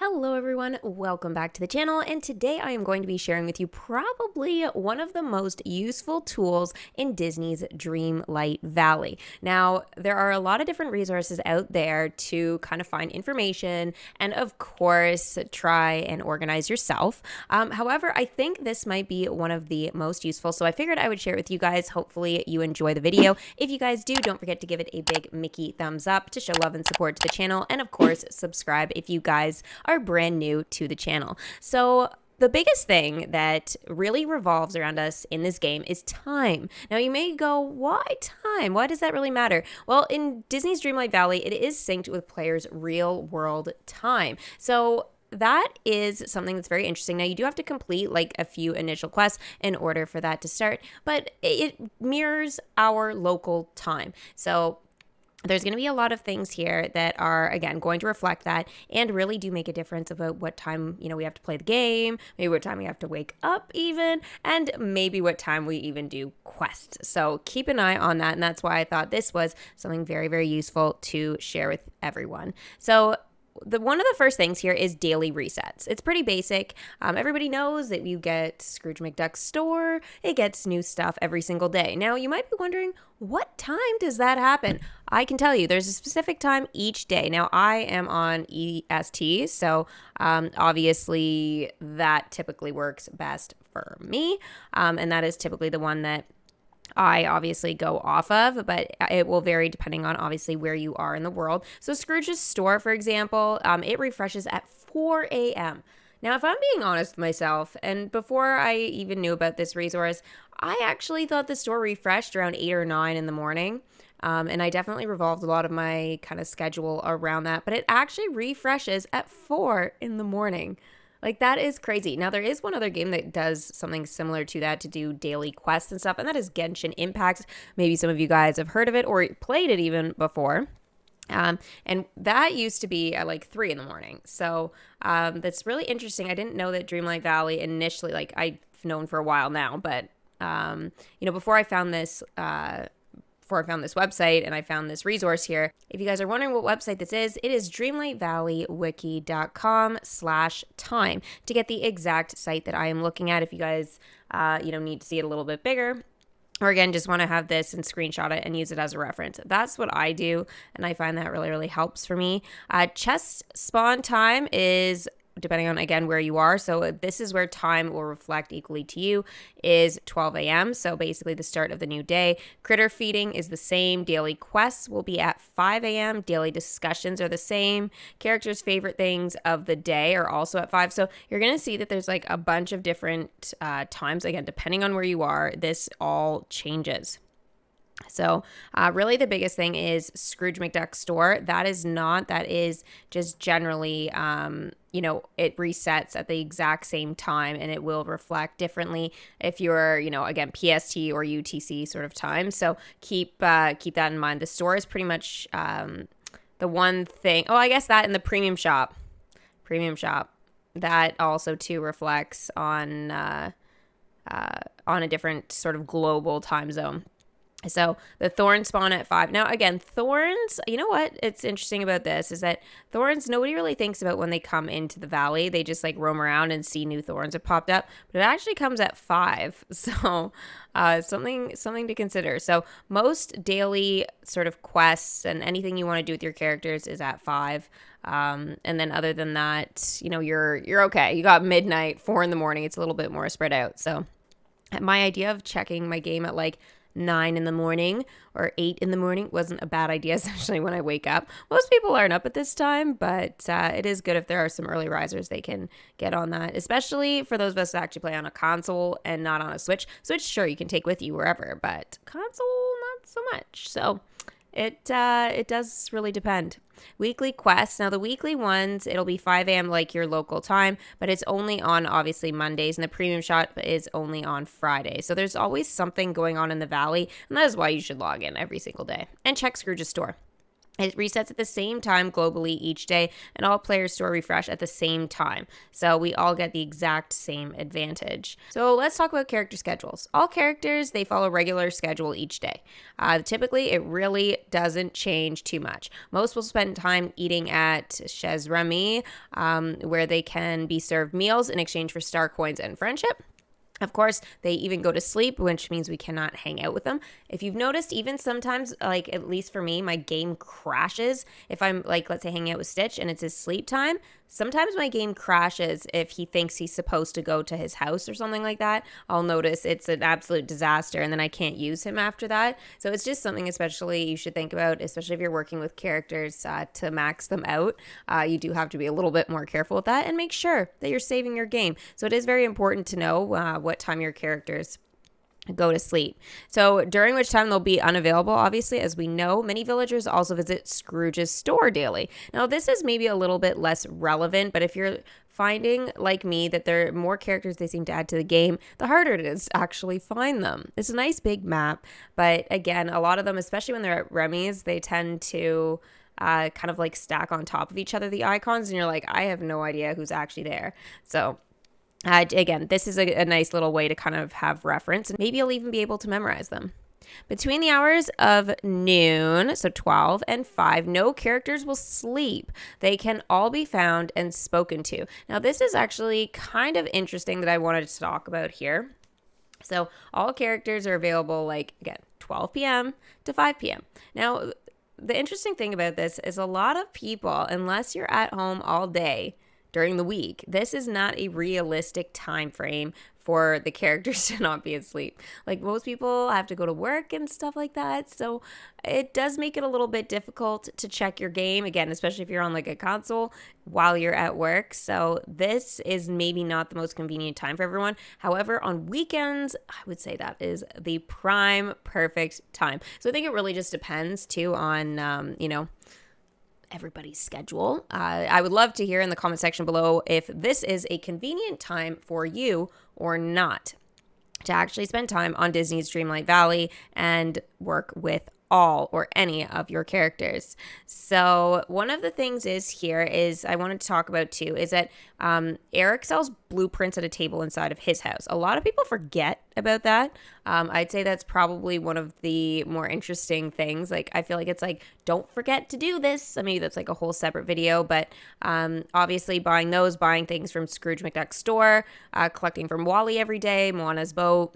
Hello everyone, welcome back to the channel, and today I am going to be sharing with you probably one of the most useful tools in Disney's Dreamlight Valley. Now, there are a lot of different resources out there to kind of find information and of course try and organize yourself. However, I think this might be one of the most useful, so I figured I would share it with you guys. Hopefully you enjoy the video. If you guys do, don't forget to give it a big Mickey thumbs up to show love and support to the channel, and of course subscribe if you guys are brand new to the channel. So the biggest thing that really revolves around us in this game is time. Now you may go, why time? Why does that really matter? Well, in Disney's Dreamlight Valley, it is synced with players' real world time. So that is something that's very interesting. Now, you do have to complete like a few initial quests in order for that to start, but it mirrors our local time. So there's going to be a lot of things here that are, again, going to reflect that and really do make a difference about what time, we have to play the game, maybe what time we have to wake up even, and maybe what time we even do quests. So keep an eye on that, and that's why I thought this was something very, very useful to share with everyone. So one of the first things here is daily resets. It's pretty basic. Everybody knows that you get Scrooge McDuck's store. It gets new stuff every single day. Now, you might be wondering, what time does that happen? I can tell you, there's a specific time each day. Now, I am on EST, so obviously that typically works best for me, and that is typically the one that I obviously go off of, but it will vary depending on obviously where you are in the world. So Scrooge's store, for example, it refreshes at 4 a.m. Now, if I'm being honest with myself, and before I even knew about this resource, I actually thought the store refreshed around 8 or 9 in the morning. And I definitely revolved a lot of my kind of schedule around that, but it actually refreshes at 4 in the morning. Like, that is crazy. Now, there is one other game that does something similar to that to do daily quests and stuff, and that is Genshin Impact. Maybe some of you guys have heard of it or played it even before. And that used to be at like 3 in the morning. So that's really interesting. I didn't know that Dreamlight Valley initially, like, I've known for a while now, but, before I found this website and I found this resource here. If you guys are wondering what website this is, it is dreamlightvalley.com/time to get the exact site that I am looking at. If you guys, need to see it a little bit bigger, or again, just want to have this and screenshot it and use it as a reference. That's what I do, and I find that really, really helps for me. Chest spawn time is depending on, again, where you are. So this is where time will reflect equally to you, is 12 a.m. So basically the start of the new day. Critter feeding is the same. Daily quests will be at 5 a.m. Daily discussions are the same. Characters' favorite things of the day are also at 5. So you're going to see that there's like a bunch of different times. Again, depending on where you are, this all changes. So really the biggest thing is Scrooge McDuck's store. That is just generally, it resets at the exact same time, and it will reflect differently if you're, again, PST or UTC sort of time. So keep that in mind. The store is pretty much the one thing. Oh, I guess that in the premium shop, that also too reflects on a different sort of global time zone. So the thorns spawn at 5. Now, again, thorns, you know what? It's interesting about this is that thorns, nobody really thinks about when they come into the valley. They just like roam around and see new thorns have popped up, but it actually comes at 5. So something to consider. So most daily sort of quests and anything you want to do with your characters is at 5. And then other than that, you're okay. You got midnight, 4 in the morning. It's a little bit more spread out. So my idea of checking my game at like 9 in the morning or 8 in the morning wasn't a bad idea, especially when I wake up. Most people aren't up at this time, but it is good if there are some early risers, they can get on that, especially for those of us that actually play on a console and not on a Switch. Switch, sure, you can take with you wherever, but console, not so much. So it does really depend. Weekly quests. Now, the weekly ones, it'll be 5 a.m. like your local time, but it's only on, obviously, Mondays, and the premium shop is only on Friday. So there's always something going on in the valley, and that is why you should log in every single day and check Scrooge's store. It resets at the same time globally each day, and all players store refresh at the same time. So we all get the exact same advantage. So let's talk about character schedules. All characters, they follow regular schedule each day. Typically, it really doesn't change too much. Most will spend time eating at Chez Remy, where they can be served meals in exchange for star coins and friendship. Of course, they even go to sleep, which means we cannot hang out with them. If you've noticed, even sometimes, like at least for me, my game crashes. If I'm like, let's say hanging out with Stitch and it's his sleep time, sometimes my game crashes if he thinks he's supposed to go to his house or something like that. I'll notice it's an absolute disaster and then I can't use him after that. So it's just something especially you should think about, especially if you're working with characters to max them out. You do have to be a little bit more careful with that and make sure that you're saving your game. So it is very important to know what time your characters go to sleep. So during which time they'll be unavailable, obviously, as we know. Many villagers also visit Scrooge's store daily. Now, this is maybe a little bit less relevant, but if you're finding, like me, that there are more characters they seem to add to the game, the harder it is to actually find them. It's a nice big map, but again, a lot of them, especially when they're at Remy's, they tend to kind of like stack on top of each other, the icons, and you're like, I have no idea who's actually there. So again, this is a nice little way to kind of have reference, and maybe you'll even be able to memorize them. Between the hours of noon, so 12 and 5, no characters will sleep. They can all be found and spoken to. Now, this is actually kind of interesting that I wanted to talk about here. So all characters are available, like, again, 12 p.m. to 5 p.m. Now, the interesting thing about this is a lot of people, unless you're at home all day during the week, this is not a realistic time frame for the characters to not be asleep. Like, most people have to go to work and stuff like that, so it does make it a little bit difficult to check your game, again, especially if you're on like a console while you're at work. So this is maybe not the most convenient time for everyone. However, on weekends, I would say that is the prime perfect time. So I think it really just depends too on everybody's schedule. I would love to hear in the comment section below if this is a convenient time for you or not to actually spend time on Disney's Dreamlight Valley and work with all or any of your characters. So one of the things I wanted to talk about too is that Eric sells blueprints at a table inside of his house. A lot of people forget about that. I'd say that's probably one of the more interesting things. Like, I feel like it's like, don't forget to do this. I mean, that's like a whole separate video, but obviously buying things from Scrooge McDuck's store, collecting from Wally every day, Moana's boat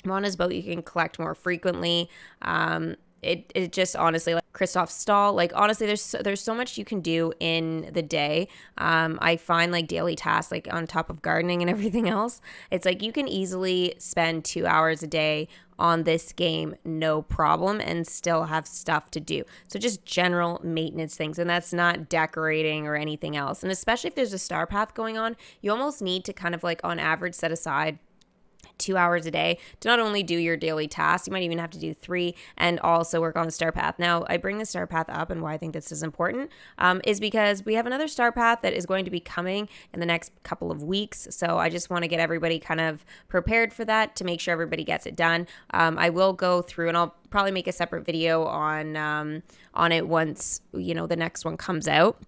you can collect more frequently. It just honestly, like Kristoff's stall, like honestly, there's so much you can do in the day. I find like daily tasks, like on top of gardening and everything else, it's like you can easily spend 2 hours a day on this game, no problem, and still have stuff to do. So just general maintenance things, and that's not decorating or anything else. And especially if there's a star path going on, you almost need to kind of like on average set aside 2 hours a day to not only do your daily tasks, you might even have to do 3 and also work on the star path. Now, I bring the star path up, and why I think this is important is because we have another star path that is going to be coming in the next couple of weeks. So I just want to get everybody kind of prepared for that to make sure everybody gets it done. I will go through, and I'll probably make a separate video on it once the next one comes out,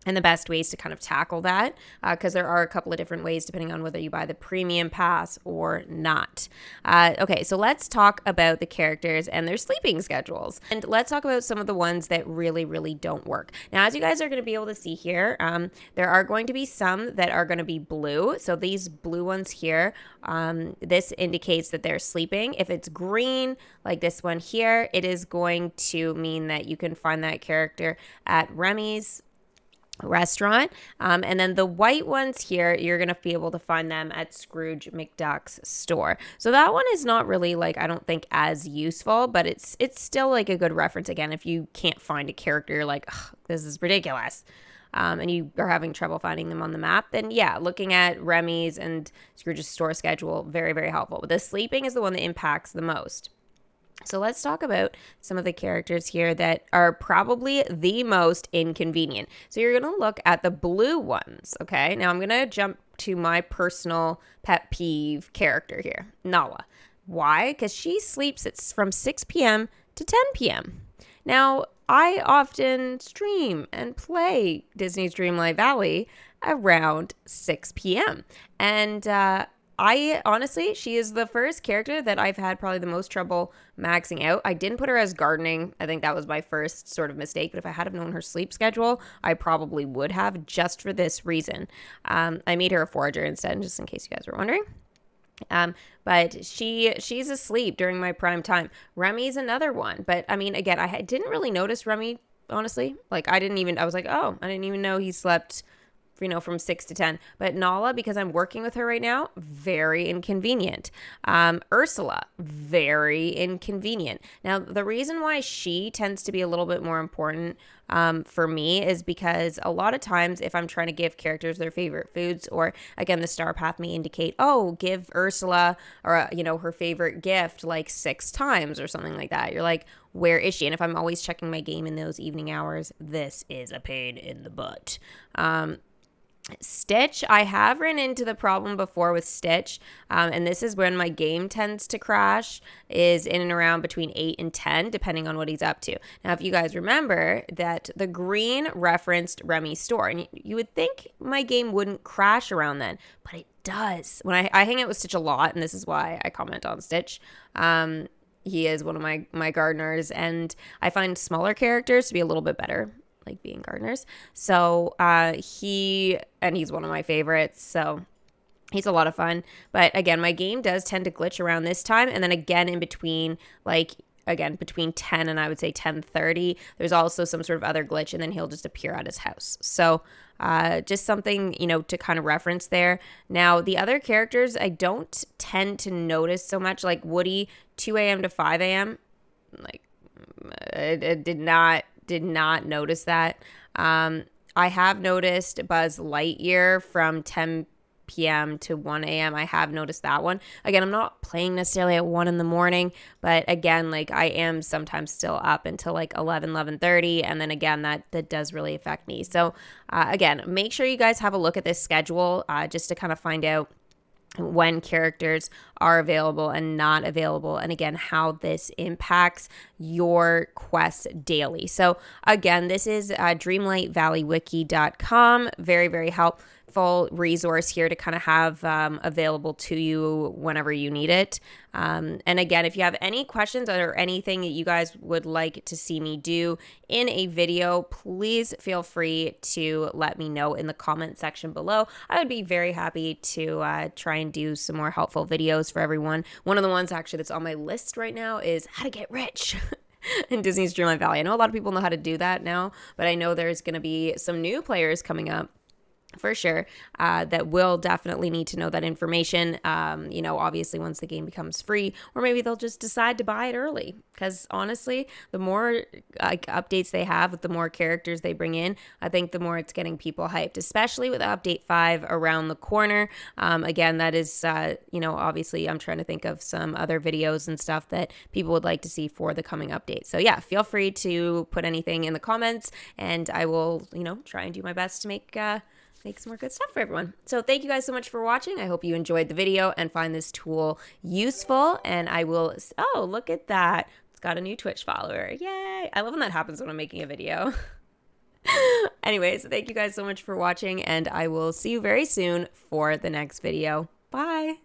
and the best ways to kind of tackle that, because there are a couple of different ways depending on whether you buy the premium pass or not. Okay, so let's talk about the characters and their sleeping schedules. And let's talk about some of the ones that really, really don't work. Now, as you guys are going to be able to see here, there are going to be some that are going to be blue. So these blue ones here, this indicates that they're sleeping. If it's green, like this one here, it is going to mean that you can find that character at Remy's restaurant. And then the white ones here, you're going to be able to find them at Scrooge McDuck's store. So that one is not really like, I don't think as useful, but it's still like a good reference. Again, if you can't find a character, you're like, this is ridiculous. And you are having trouble finding them on the map, then yeah, looking at Remy's and Scrooge's store schedule, very, very helpful. But the sleeping is the one that impacts the most. So let's talk about some of the characters here that are probably the most inconvenient. So you're going to look at the blue ones, okay? Now I'm going to jump to my personal pet peeve character here, Nala. Why? Because she sleeps from 6 p.m. to 10 p.m. Now, I often stream and play Disney's Dreamlight Valley around 6 p.m. And I honestly, she is the first character that I've had probably the most trouble maxing out. I didn't put her as gardening. I think that was my first sort of mistake. But if I had have known her sleep schedule, I probably would have, just for this reason. I made her a forager instead, just in case you guys were wondering. But she's asleep during my prime time. Remy's another one. But I mean, again, I didn't really notice Remy, honestly. Like, I was like, oh, I didn't even know he slept, from 6 to 10. But Nala, because I'm working with her right now, very inconvenient. Ursula, very inconvenient. Now, the reason why she tends to be a little bit more important for me is because a lot of times if I'm trying to give characters their favorite foods, or again, the star path may indicate, oh, give Ursula or, her favorite gift like 6 times or something like that. You're like, where is she? And if I'm always checking my game in those evening hours, this is a pain in the butt. Stitch, I have run into the problem before with Stitch, and this is when my game tends to crash, is in and around between 8 and 10, depending on what he's up to. Now, if you guys remember that the green referenced Remy's store, and you would think my game wouldn't crash around then, but it does. When I hang out with Stitch a lot, and this is why I comment on Stitch, he is one of my gardeners, and I find smaller characters to be a little bit better, like being gardeners. So he's one of my favorites. So he's a lot of fun. But again, my game does tend to glitch around this time. And then again, in between, between 10 and I would say 10:30, there's also some sort of other glitch, and then he'll just appear at his house. So just something, to kind of reference there. Now, the other characters I don't tend to notice so much, like Woody, 2 a.m. to 5 a.m. Like, I did not notice that. I have noticed Buzz Lightyear from 10 p.m. to 1 a.m. I have noticed that one. Again, I'm not playing necessarily at 1 in the morning, but again, like, I am sometimes still up until like 11:30, and then again, that does really affect me. So again, make sure you guys have a look at this schedule just to kind of find out when characters are available and not available, and again, how this impacts your quests daily. So again, this is dreamlightvalleywiki.com. Very, very helpful resource here to kind of have available to you whenever you need it. And again, if you have any questions or anything that you guys would like to see me do in a video, please feel free to let me know in the comment section below. I would be very happy to try and do some more helpful videos for everyone. One of the ones actually that's on my list right now is how to get rich in Disney's Dreamlight Valley. I know a lot of people know how to do that now, but I know there's going to be some new players coming up for sure, that will definitely need to know that information, obviously once the game becomes free, or maybe they'll just decide to buy it early, because honestly, the more updates they have, with the more characters they bring in, I think the more it's getting people hyped, especially with update 5 around the corner. Again, that is, obviously I'm trying to think of some other videos and stuff that people would like to see for the coming update. So yeah, feel free to put anything in the comments, and I will, try and do my best to make some more good stuff for everyone. So thank you guys so much for watching. I hope you enjoyed the video and find this tool useful. And I will, oh, look at that. It's got a new Twitch follower. Yay. I love when that happens when I'm making a video. Anyways, thank you guys so much for watching, and I will see you very soon for the next video. Bye.